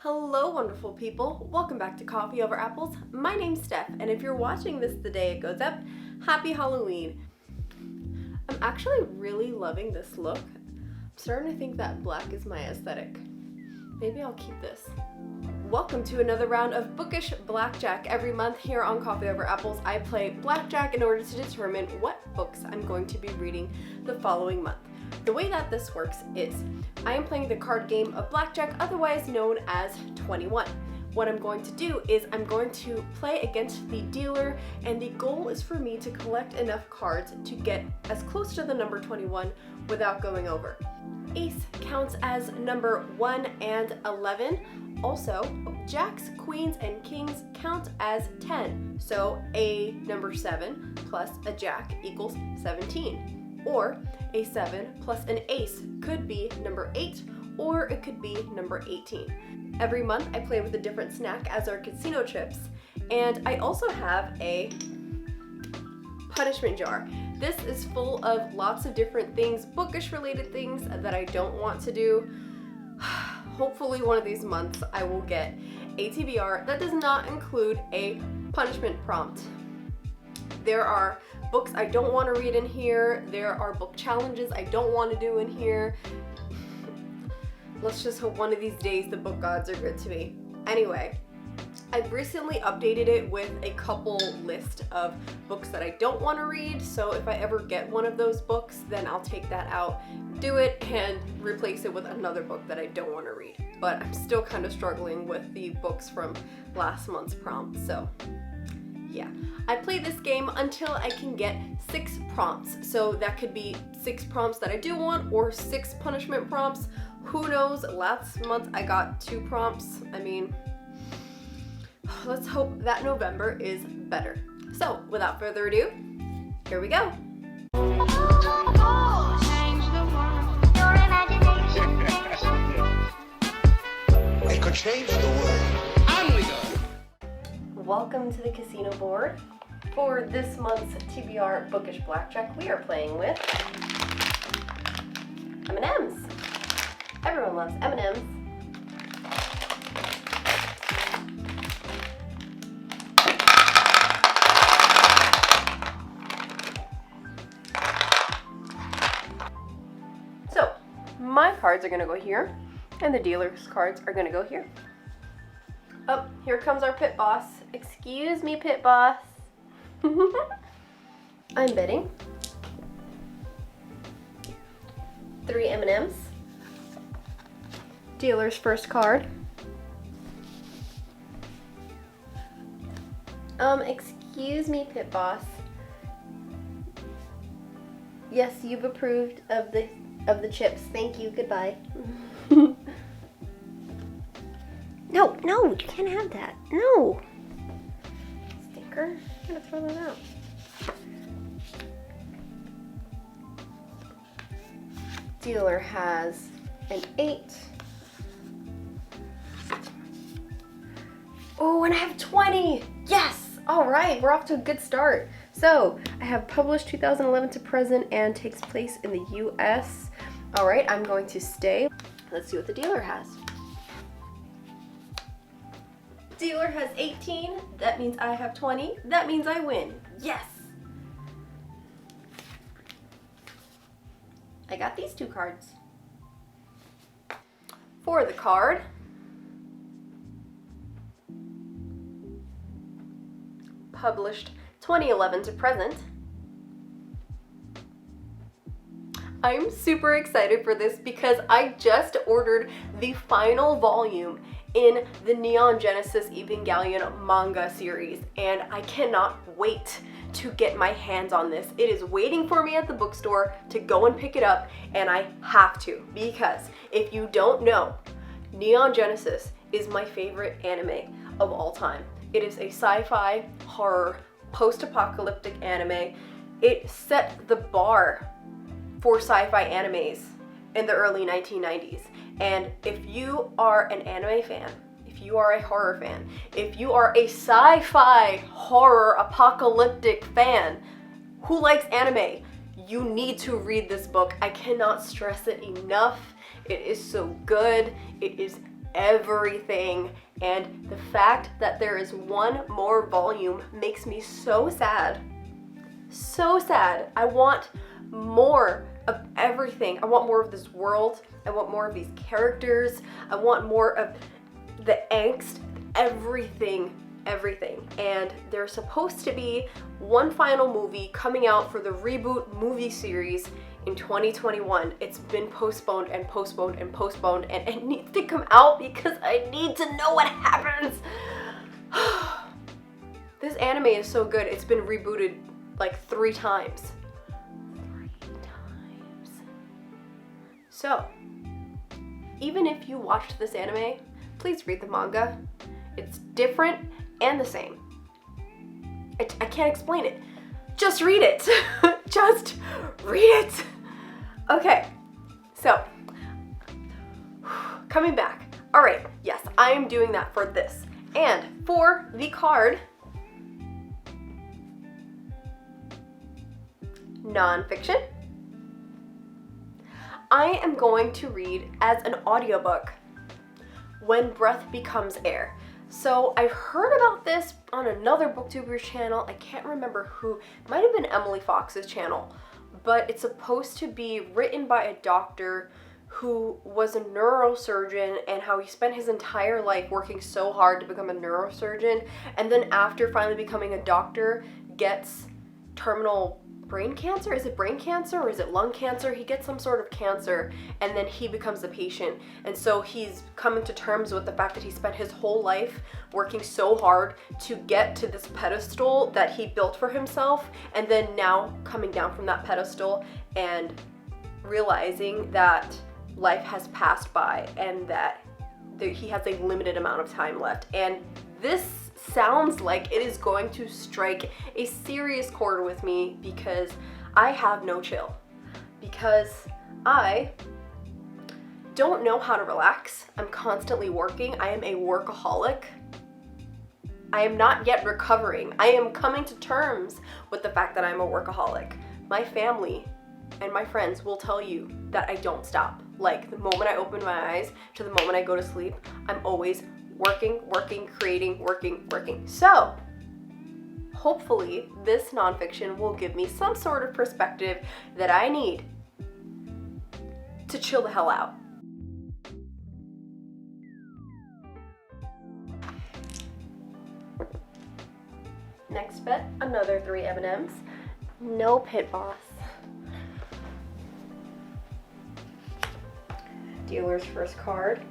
Hello, wonderful people. Welcome back to Coffee Over Apples. My name's Steph, and if you're watching this the day it goes up, happy Halloween. I'm actually really loving this look. I'm starting to think that black is my aesthetic. Maybe I'll keep this. Welcome to another round of Bookish Black Jack. Every month here on Coffee Over Apples, I play blackjack in order to determine what books I'm going to be reading the following month. The way that this works is I am playing the card game of blackjack, otherwise known as 21. What I'm going to do is I'm going to play against the dealer, and the goal is for me to collect enough cards to get as close to the number 21 without going over. Ace counts as number 1 and 11. Also, jacks, queens, and kings count as 10. So a number 7 plus a jack equals 17. Or a 7 plus an ace could be number 8, or it could be number 18. Every month I play with a different snack as our casino chips, and I also have a punishment jar. This is full of lots of different things, bookish related things that I don't want to do. Hopefully one of these months I will get a TBR that does not include a punishment prompt. There are books I don't want to read in here. There are book challenges I don't want to do in here. Let's just hope one of these days the book gods are good to me. Anyway, I've recently updated it with a couple list of books that I don't want to read, so if I ever get one of those books, then I'll take that out, do it, and replace it with another book that I don't want to read. But I'm still kind of struggling with the books from last month's prompt, so yeah. I play this game until I can get 6 prompts. So that could be 6 prompts that I do want, or 6 punishment prompts. Who knows? Last month I got 2 prompts. I mean, let's hope that November is better. So without further ado, here we go. It could change the world. On we go. Welcome to the casino board. For this month's TBR Bookish Blackjack, we are playing with M&Ms. Everyone loves M&Ms. So, my cards are going to go here, and the dealer's cards are going to go here. Oh, here comes our pit boss. Excuse me, pit boss. I'm betting 3 M&Ms. Dealer's first card. Excuse me, pit boss. Yes, you've approved of the chips. Thank you. Goodbye. No, you can't have that. No. Stinker. I'm gonna throw that out. Dealer has an 8. Oh, and I have 20. Yes. All right, we're off to a good start. So I have published 2011 to present and takes place in the U.S. All right, I'm going to stay. Let's see what the dealer has. Dealer has 18, that means I have 20, that means I win. Yes! I got these 2 cards. For the card, published 2011 to present. I'm super excited for this because I just ordered the final volume in the Neon Genesis Evangelion manga series, and I cannot wait to get my hands on this. It is waiting for me at the bookstore to go and pick it up, and I have to, because if you don't know, Neon Genesis is my favorite anime of all time. It is a sci-fi, horror, post-apocalyptic anime. It set the bar for sci-fi animes in the early 1990s. And if you are an anime fan, if you are a horror fan, if you are a sci-fi horror apocalyptic fan who likes anime, you need to read this book. I cannot stress it enough. It is so good. It is everything. And the fact that there is one more volume makes me so sad. So sad. I want more of everything. I want more of this world. I want more of these characters. I want more of the angst, everything. And there's supposed to be one final movie coming out for the reboot movie series in 2021. It's been postponed and postponed and postponed, and it needs to come out because I need to know what happens. This anime is so good. It's been rebooted like 3 times. So, even if you watched this anime, please read the manga. It's different and the same. I can't explain it. Just read it. Just read it. Okay, so, coming back. All right, yes, I am doing that for this. And for the card, nonfiction, I am going to read as an audiobook When Breath Becomes Air. So I've heard about this on another booktuber's channel. I can't remember who. It might have been Emily Fox's channel. But it's supposed to be written by a doctor who was a neurosurgeon, and how he spent his entire life working so hard to become a neurosurgeon, and then after finally becoming a doctor, gets terminal brain cancer. Is it brain cancer or is it lung cancer? He gets some sort of cancer, and then he becomes the patient. And so he's coming to terms with the fact that he spent his whole life working so hard to get to this pedestal that he built for himself, and then now coming down from that pedestal and realizing that life has passed by and that he has a limited amount of time left. And this sounds like it is going to strike a serious chord with me because I have no chill. Because I don't know how to relax. I'm constantly working. I am a workaholic. I am not yet recovering. I am coming to terms with the fact that I'm a workaholic. My family and my friends will tell you that I don't stop. Like, the moment I open my eyes to the moment I go to sleep, I'm always working, creating, working. So, hopefully this nonfiction will give me some sort of perspective that I need to chill the hell out. Next bet, another 3 M&Ms. No Pit Boss. Dealer's first card.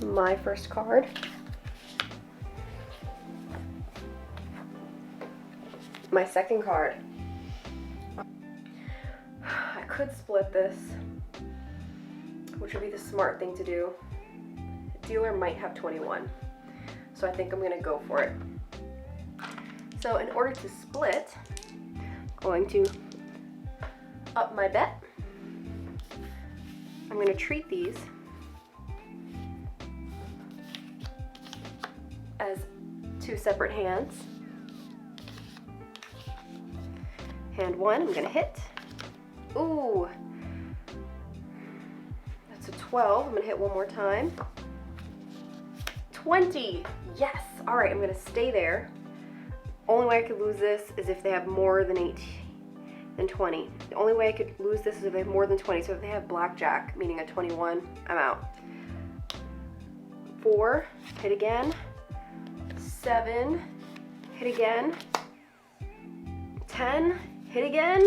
My first card. My second card. I could split this, which would be the smart thing to do. The dealer might have 21, so I think I'm gonna go for it. So in order to split, I'm going to up my bet. I'm gonna treat these as 2 separate hands. Hand 1, I'm gonna hit. Ooh, that's a 12. I'm gonna hit one more time. 20, yes. All right, I'm gonna stay there. Only way I could lose this is if they have more than 20. The only way I could lose this is if they have more than 20. So if they have Black Jack, meaning a 21, I'm out. 4, hit again. 7, hit again. 10, hit again.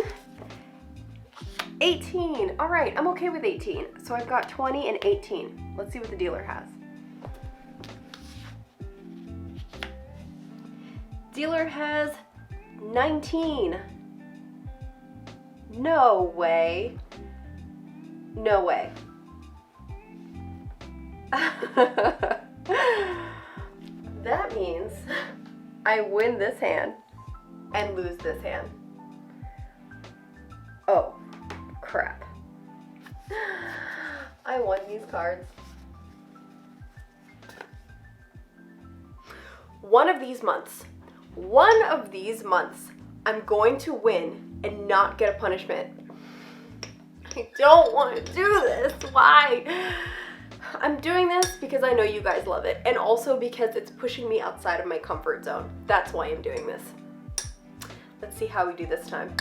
18. All right, I'm okay with 18. So I've got 20 and 18. Let's see what the dealer has. Dealer has 19. No way. No way. That means I win this hand and lose this hand. Oh, crap. I won these cards. One of these months I'm going to win and not get a punishment. I don't want to do this. Why? I'm doing this because I know you guys love it, and also because it's pushing me outside of my comfort zone. That's why I'm doing this. Let's see how we do this time.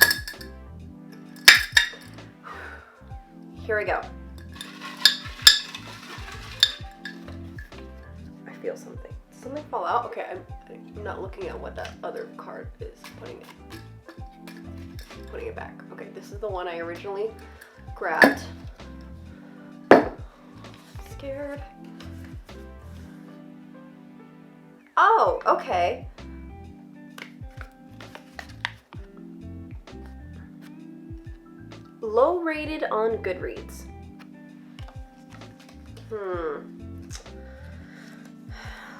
Here we go. I feel something. Did something fall out? Okay, I'm not looking at what that other card is. Putting it back. Okay, this is the one I originally grabbed. Scared. Oh, okay. Low rated on Goodreads.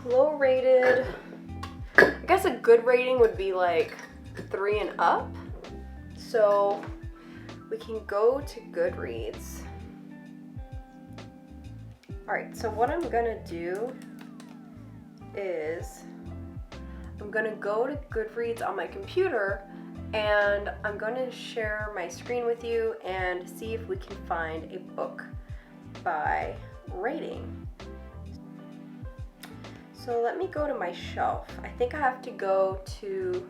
Low rated. I guess a good rating would be like 3 and up. So we can go to Goodreads. Alright, so what I'm gonna do is I'm gonna go to Goodreads on my computer, and I'm gonna share my screen with you and see if we can find a book by rating. So let me go to my shelf. I think I have to go to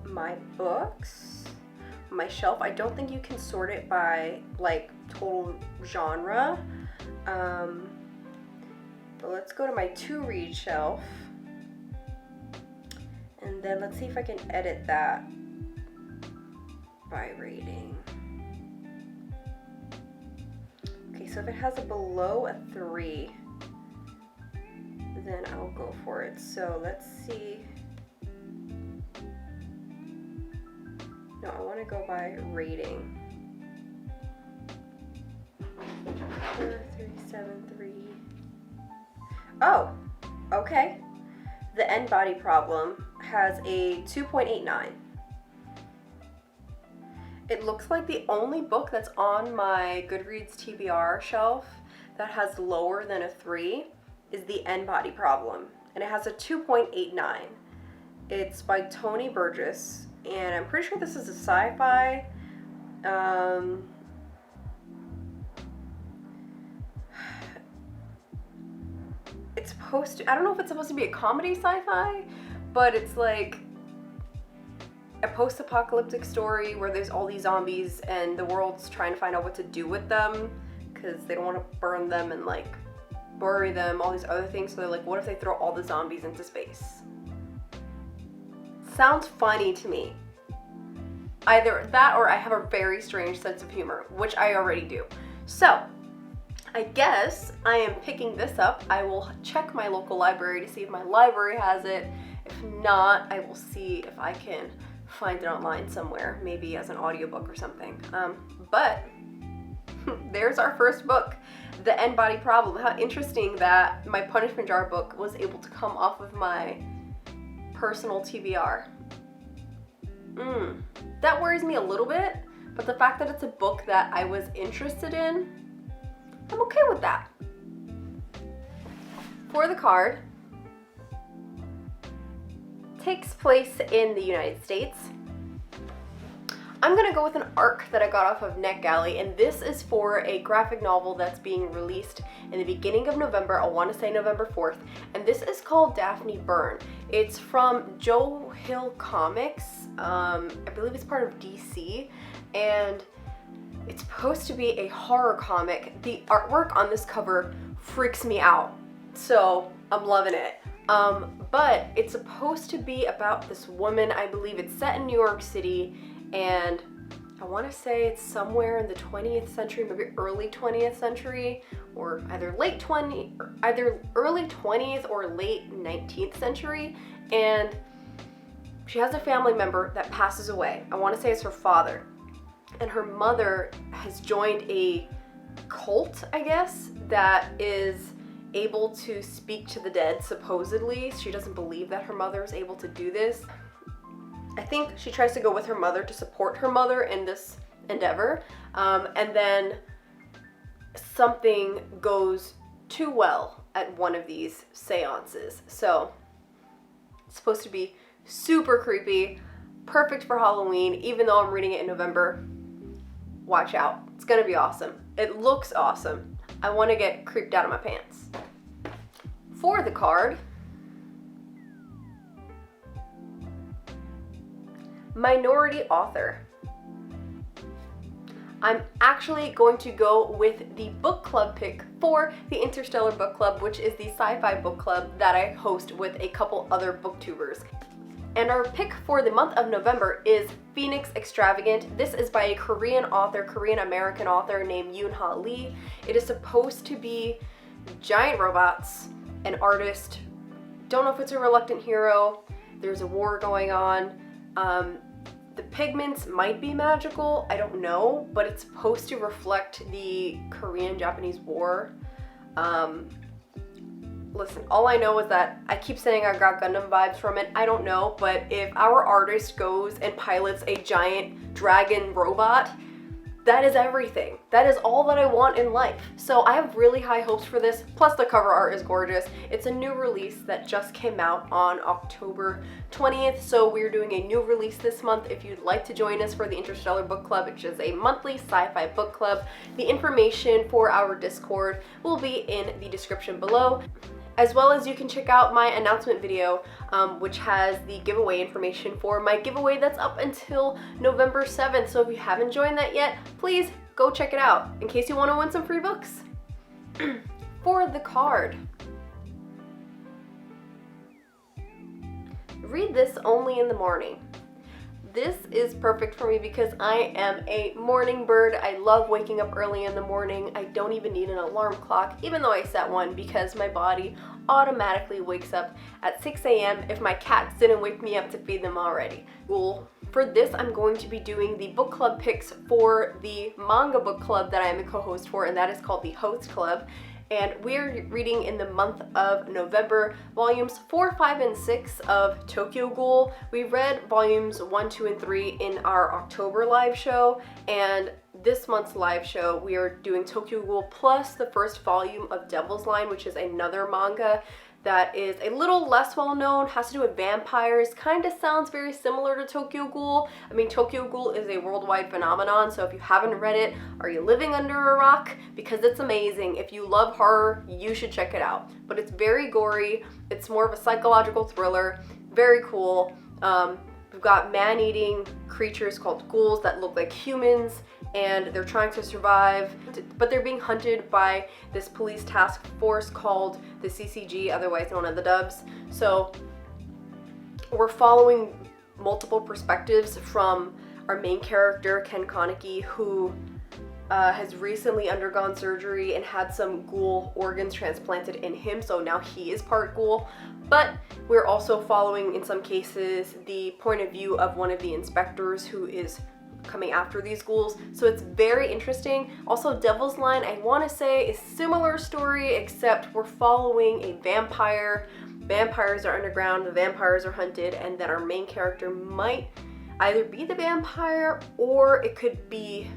my books, my shelf. I don't think you can sort it by like total genre. But let's go to my to read shelf, and then let's see if I can edit that by rating. Okay, so if it has a below a 3, then I'll go for it. So let's see. No, I want to go by rating. 4373. Oh, okay. The End Body Problem has a 2.89. It looks like the only book that's on my Goodreads TBR shelf that has lower than a 3 is The End Body Problem, and it has a 2.89. It's by Tony Burgess, and I'm pretty sure this is a sci-fi. It's supposed to, I don't know if it's supposed to be a comedy sci-fi, but it's like a post-apocalyptic story where there's all these zombies and the world's trying to find out what to do with them because they don't want to burn them and like bury them, all these other things. So they're like, what if they throw all the zombies into space? Sounds funny to me. Either that or I have a very strange sense of humor, which I already do. So I guess I am picking this up. I will check my local library to see if my library has it. If not, I will see if I can find it online somewhere, maybe as an audiobook or something. But there's our first book, The End Body Problem. How interesting that my punishment jar book was able to come off of my personal TBR. That worries me a little bit, but the fact that it's a book that I was interested in, I'm okay with that. For the card, takes place in the United States. I'm gonna go with an ARC that I got off of NetGalley, and this is for a graphic novel that's being released in the beginning of November. I want to say November 4th, and this is called Daphne Byrne. It's from Joe Hill Comics. I believe it's part of DC, and it's supposed to be a horror comic. The artwork on this cover freaks me out, so I'm loving it. But it's supposed to be about this woman. I believe it's set in New York City, and I want to say it's somewhere in the 20th century, maybe early 20th century, or either early 20th or late 19th century, and she has a family member that passes away. I want to say it's her father, and her mother has joined a cult, I guess, that is able to speak to the dead, supposedly. She doesn't believe that her mother is able to do this. I think she tries to go with her mother to support her mother in this endeavor, and then something goes too well at one of these seances. So it's supposed to be super creepy, perfect for Halloween, even though I'm reading it in November. Watch out. It's gonna be awesome. It looks awesome. I want to get creeped out of my pants. For the card, minority author. I'm actually going to go with the book club pick for the Interstellar Book Club, which is the sci-fi book club that I host with a couple other booktubers. And our pick for the month of November is Phoenix Extravagant. This is by a Korean author, Korean-American author named Yoon-Ha Lee. It is supposed to be giant robots, an artist. Don't know if it's a reluctant hero. There's a war going on. The pigments might be magical, I don't know, but it's supposed to reflect the Korean-Japanese War. Listen, all I know is that I keep saying I got Gundam vibes from it. I don't know, but if our artist goes and pilots a giant dragon robot, that is everything. That is all that I want in life. So I have really high hopes for this, plus the cover art is gorgeous. It's a new release that just came out on October 20th, so we're doing a new release this month. If you'd like to join us for the Interstellar Book Club, which is a monthly sci-fi book club, the information for our Discord will be in the description below. As well as you can check out my announcement video, which has the giveaway information for my giveaway that's up until November 7th. So if you haven't joined that yet, please go check it out in case you want to win some free books. For the card, read this only in the morning. This is perfect for me because I am a morning bird. I love waking up early in the morning. I don't even need an alarm clock, even though I set one, because my body automatically wakes up at 6 a.m. if my cats didn't wake me up to feed them already. Cool. For this, I'm going to be doing the book club picks for the manga book club that I am a co-host for, and that is called the Host Club. And we're reading in the month of November volumes 4, 5, and 6 of Tokyo Ghoul. We read volumes 1, 2, and 3 in our October live show, and this month's live show we are doing Tokyo Ghoul plus the first volume of Devil's Line, which is another manga that is a little less well known, has to do with vampires, kind of sounds very similar to Tokyo Ghoul. I mean, Tokyo Ghoul is a worldwide phenomenon, so if you haven't read it, are you living under a rock? Because it's amazing. If you love horror, you should check it out. But it's very gory, it's more of a psychological thriller, very cool. We've got man-eating creatures called ghouls that look like humans, and they're trying to survive, but they're being hunted by this police task force called the CCG, otherwise known as the Dubs. So we're following multiple perspectives from our main character, Ken Kaneki, who has recently undergone surgery and had some ghoul organs transplanted in him, so now he is part ghoul. But we're also following, in some cases, the point of view of one of the inspectors who is coming after these ghouls, so it's very interesting. Also, Devil's Line, I want to say, is similar story, except we're following a vampire. Vampires are underground, the vampires are hunted, and then our main character might either be the vampire or it could be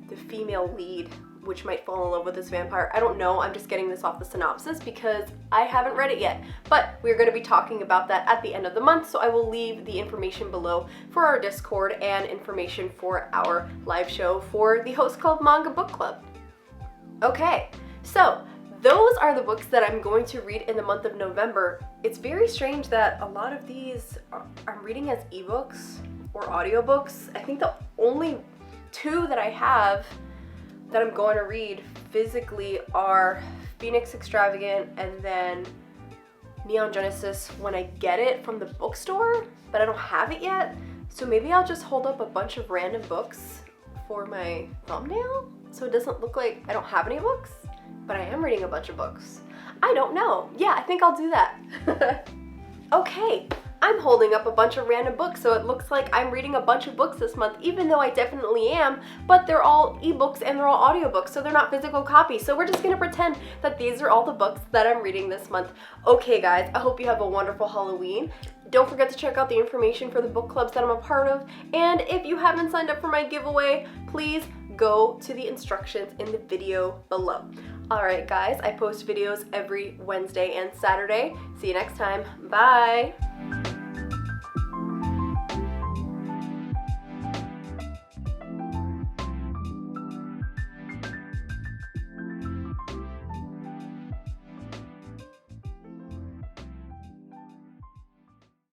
the female lead, which might fall in love with this vampire. I don't know, I'm just getting this off the synopsis because I haven't read it yet. But we're going to be talking about that at the end of the month, so I will leave the information below for our Discord and information for our live show for the Host Club Manga Book Club. Okay, so those are the books that I'm going to read in the month of November. It's very strange that a lot of these I'm reading as ebooks or audiobooks. I think the only two that I have that I'm going to read physically are Phoenix Extravagant and then Neon Genesis when I get it from the bookstore, but I don't have it yet. So maybe I'll just hold up a bunch of random books for my thumbnail so it doesn't look like I don't have any books, but I am reading a bunch of books. I don't know. Yeah, I think I'll do that. Okay. I'm holding up a bunch of random books, so it looks like I'm reading a bunch of books this month, even though I definitely am, but they're all ebooks and they're all audiobooks, so they're not physical copies. So we're just gonna pretend that these are all the books that I'm reading this month. Okay guys, I hope you have a wonderful Halloween. Don't forget to check out the information for the book clubs that I'm a part of, and if you haven't signed up for my giveaway, please go to the instructions in the video below. Alright guys, I post videos every Wednesday and Saturday. See you next time. Bye!